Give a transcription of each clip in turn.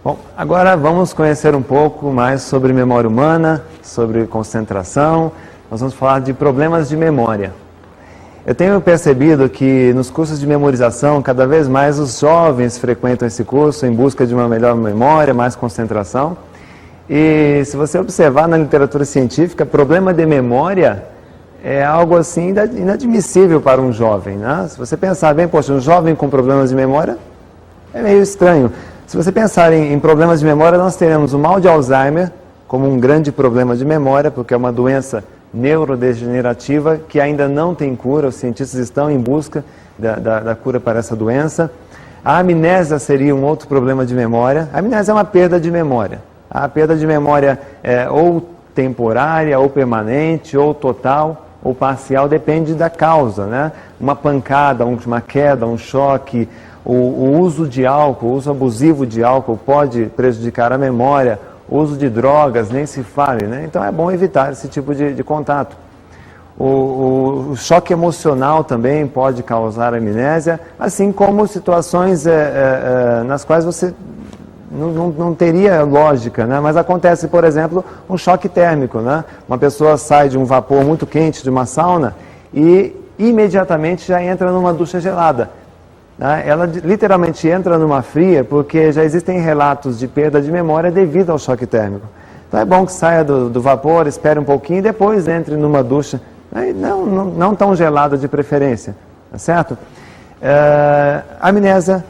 Bom, agora vamos conhecer um pouco mais sobre memória humana, sobre concentração. Nós vamos falar de problemas de memória. Eu tenho percebido que nos cursos de memorização, cada vez mais os jovens frequentam esse curso em busca de uma melhor memória, mais concentração. E se você observar na literatura científica, problema de memória é algo assim inadmissível para um jovem, né? Se você pensar bem, poxa, um jovem com problemas de memória é meio estranho. Se você pensar em problemas de memória, nós teremos o mal de Alzheimer como um grande problema de memória, porque é uma doença neurodegenerativa que ainda não tem cura. Os cientistas estão em busca da cura para essa doença. A amnésia seria um outro problema de memória. A amnésia é uma perda de memória. A perda de memória é ou temporária, ou permanente, ou total, ou parcial, depende da causa, né? Uma pancada, uma queda, um choque, o uso de álcool, o uso abusivo de álcool pode prejudicar a memória, o uso de drogas, nem se fale, né? Então é bom evitar esse tipo de contato. O choque emocional também pode causar amnésia, assim como situações nas quais você não teria lógica, né? Mas acontece, por exemplo, um choque térmico, né? Uma pessoa sai de um vapor muito quente, de uma sauna, e imediatamente já entra numa ducha gelada. Ela literalmente entra numa fria porque já existem relatos de perda de memória devido ao choque térmico. Então é bom que saia do vapor, espere um pouquinho e depois entre numa ducha, não tão gelada de preferência, tá certo? Amnésia,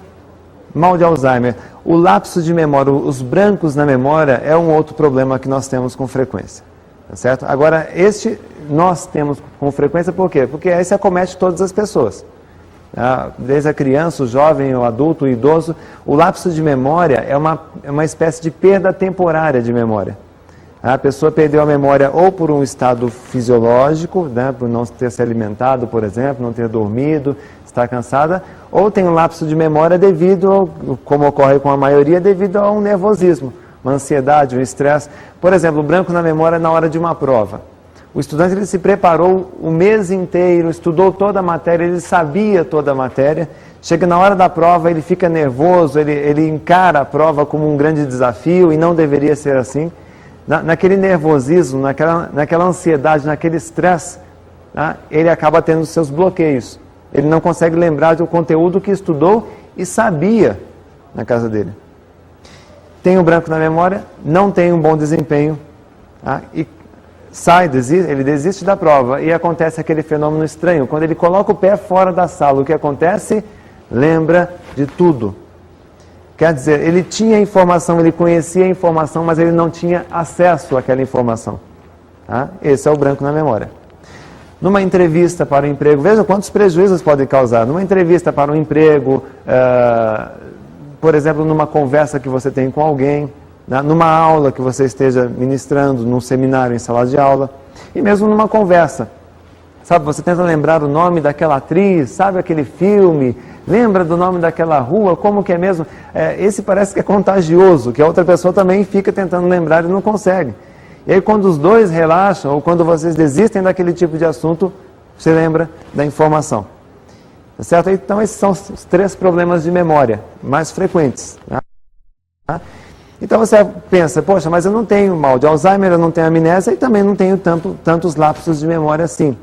mal de Alzheimer. O lapso de memória, os brancos na memória é um outro problema que nós temos com frequência, tá certo? Agora, este nós temos com frequência por quê? Porque esse acomete todas as pessoas. Desde a criança, o jovem, o adulto, o idoso, o lapso de memória é uma espécie de perda temporária de memória. A pessoa perdeu a memória ou por um estado fisiológico, né, por não ter se alimentado, por exemplo, não ter dormido, estar cansada, ou tem um lapso de memória devido, como ocorre com a maioria, devido a um nervosismo, uma ansiedade, um estresse. Por exemplo, o branco na memória na hora de uma prova. O estudante ele se preparou o mês inteiro, estudou toda a matéria, ele sabia toda a matéria. Chega na hora da prova, ele fica nervoso, ele encara a prova como um grande desafio e não deveria ser assim. Naquele nervosismo, naquela ansiedade, naquele estresse, ele acaba tendo seus bloqueios. Ele não consegue lembrar do conteúdo que estudou e sabia na casa dele. Tem o branco na memória, não tem um bom desempenho, e ele desiste da prova e acontece aquele fenômeno estranho. Quando ele coloca o pé fora da sala, o que acontece? Lembra de tudo. Quer dizer, ele tinha informação, ele conhecia a informação, mas ele não tinha acesso àquela informação. Esse é o branco na memória. Numa entrevista para o emprego, veja quantos prejuízos pode causar. Numa entrevista para um emprego, por exemplo, numa conversa que você tem com alguém, numa aula que você esteja ministrando, num seminário em sala de aula, e mesmo numa conversa. Sabe, você tenta lembrar o nome daquela atriz, sabe aquele filme, lembra do nome daquela rua, como que é mesmo? Esse parece que é contagioso, que a outra pessoa também fica tentando lembrar e não consegue. E aí quando os dois relaxam, ou quando vocês desistem daquele tipo de assunto, você lembra da informação. Tá certo? Então esses são os 3 problemas de memória mais frequentes. Então você pensa, poxa, mas eu não tenho mal de Alzheimer, eu não tenho amnésia e também não tenho tantos lapsos de memória assim.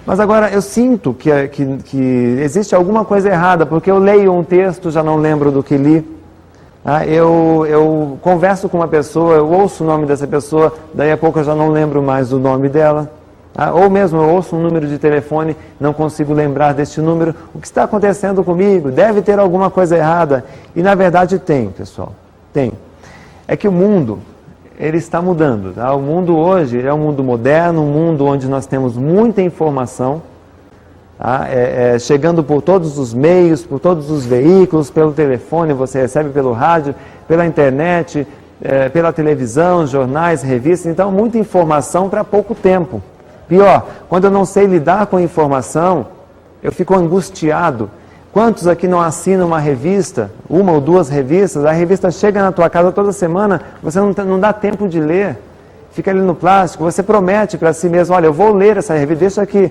Mas agora eu sinto que existe alguma coisa errada, porque eu leio um texto, já não lembro do que li. Eu converso com uma pessoa, eu ouço o nome dessa pessoa, daí a pouco eu já não lembro mais do nome dela. Ou mesmo eu ouço um número de telefone, não consigo lembrar deste número. O que está acontecendo comigo? Deve ter alguma coisa errada. E na verdade tem, pessoal. Tem. É que o mundo, ele está mudando. O mundo hoje é um mundo moderno, um mundo onde nós temos muita informação, chegando por todos os meios, por todos os veículos, pelo telefone, você recebe pelo rádio, pela internet, pela televisão, jornais, revistas. Então, muita informação para pouco tempo. Pior, quando eu não sei lidar com a informação, eu fico angustiado. Quantos aqui não assinam uma revista, 1 ou 2 revistas, a revista chega na tua casa toda semana, você não dá tempo de ler, fica ali no plástico, você promete para si mesmo, olha, eu vou ler essa revista, deixa aqui.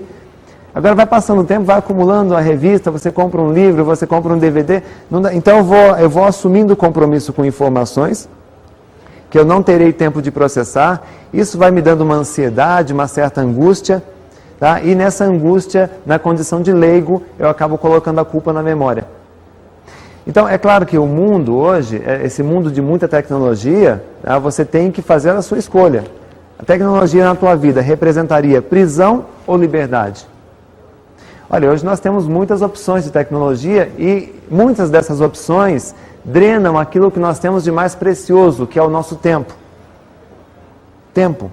Agora vai passando o tempo, vai acumulando a revista, você compra um livro, você compra um DVD. Então eu vou assumindo compromisso com informações que eu não terei tempo de processar. Isso vai me dando uma ansiedade, uma certa angústia. Tá? E nessa angústia, na condição de leigo, eu acabo colocando a culpa na memória. Então, é claro que o mundo hoje, esse mundo de muita tecnologia, tá? Você tem que fazer a sua escolha. A tecnologia na tua vida representaria prisão ou liberdade? Olha, hoje nós temos muitas opções de tecnologia e muitas dessas opções drenam aquilo que nós temos de mais precioso, que é o nosso tempo. Tempo,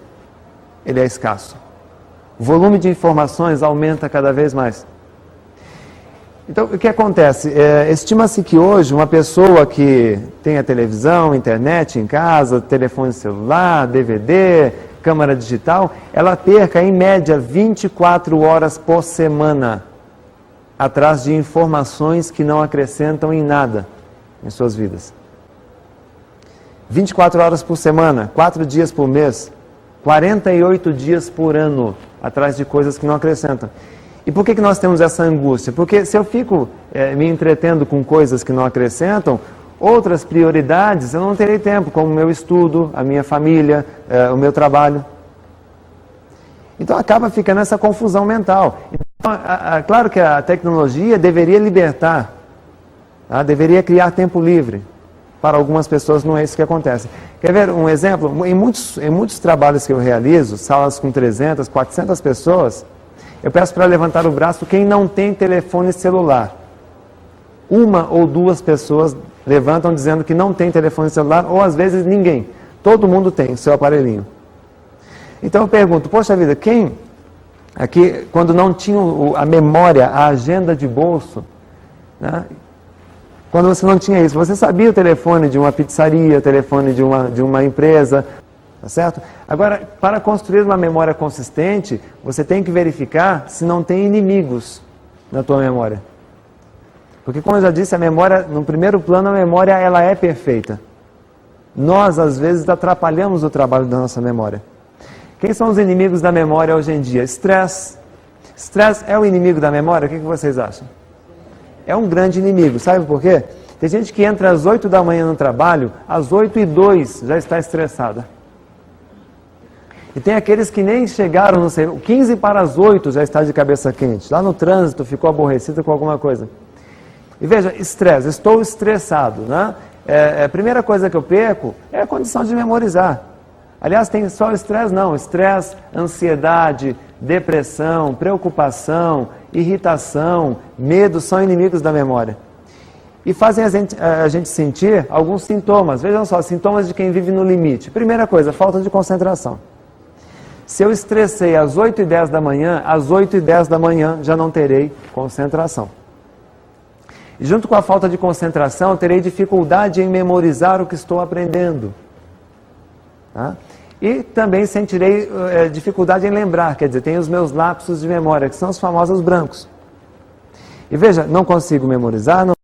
ele é escasso. O volume de informações aumenta cada vez mais. Então, o que acontece? Estima-se que hoje uma pessoa que tem a televisão, internet em casa, telefone celular, DVD, câmera digital, ela perca em média 24 horas por semana atrás de informações que não acrescentam em nada em suas vidas. 24 horas por semana, 4 dias por mês, 48 dias por ano atrás de coisas que não acrescentam. E por que nós temos essa angústia? Porque se eu fico me entretendo com coisas que não acrescentam, outras prioridades eu não terei tempo, como o meu estudo, a minha família, o meu trabalho. Então acaba ficando essa confusão mental. Então, claro que a tecnologia deveria libertar, tá? Deveria criar tempo livre. Para algumas pessoas não é isso que acontece. Quer ver um exemplo? Em muitos trabalhos que eu realizo, salas com 300, 400 pessoas, eu peço para levantar o braço quem não tem telefone celular. Uma ou duas pessoas levantam dizendo que não tem telefone celular, ou às vezes ninguém. Todo mundo tem seu aparelhinho. Então eu pergunto, poxa vida, quem aqui, quando não tinha a memória, a agenda de bolso, né? Quando você não tinha isso, você sabia o telefone de uma pizzaria, o telefone de uma empresa, tá certo? Agora, para construir uma memória consistente, você tem que verificar se não tem inimigos na tua memória. Porque, como eu já disse, a memória, no primeiro plano, a memória ela é perfeita. Nós, às vezes, atrapalhamos o trabalho da nossa memória. Quem são os inimigos da memória hoje em dia? Estresse. Estresse é o inimigo da memória? O que vocês acham? É um grande inimigo. Sabe por quê? Tem gente que entra às 8 da manhã no trabalho, às 8h02 já está estressada. E tem aqueles que nem chegaram, não sei, 15 para as 8 já está de cabeça quente. Lá no trânsito ficou aborrecido com alguma coisa. E veja, estresse, estou estressado, né? A primeira coisa que eu perco é a condição de memorizar. Aliás, tem só estresse? Não. Estresse, ansiedade, depressão, preocupação, irritação, medo são inimigos da memória. E fazem a gente sentir alguns sintomas. Vejam só, sintomas de quem vive no limite. Primeira coisa, falta de concentração. Se eu estressei às 8h10 da manhã, às 8h10 da manhã já não terei concentração. E junto com a falta de concentração, eu terei dificuldade em memorizar o que estou aprendendo. Tá? E também sentirei dificuldade em lembrar, quer dizer, tem os meus lapsos de memória, que são os famosos brancos. E veja, não consigo memorizar, não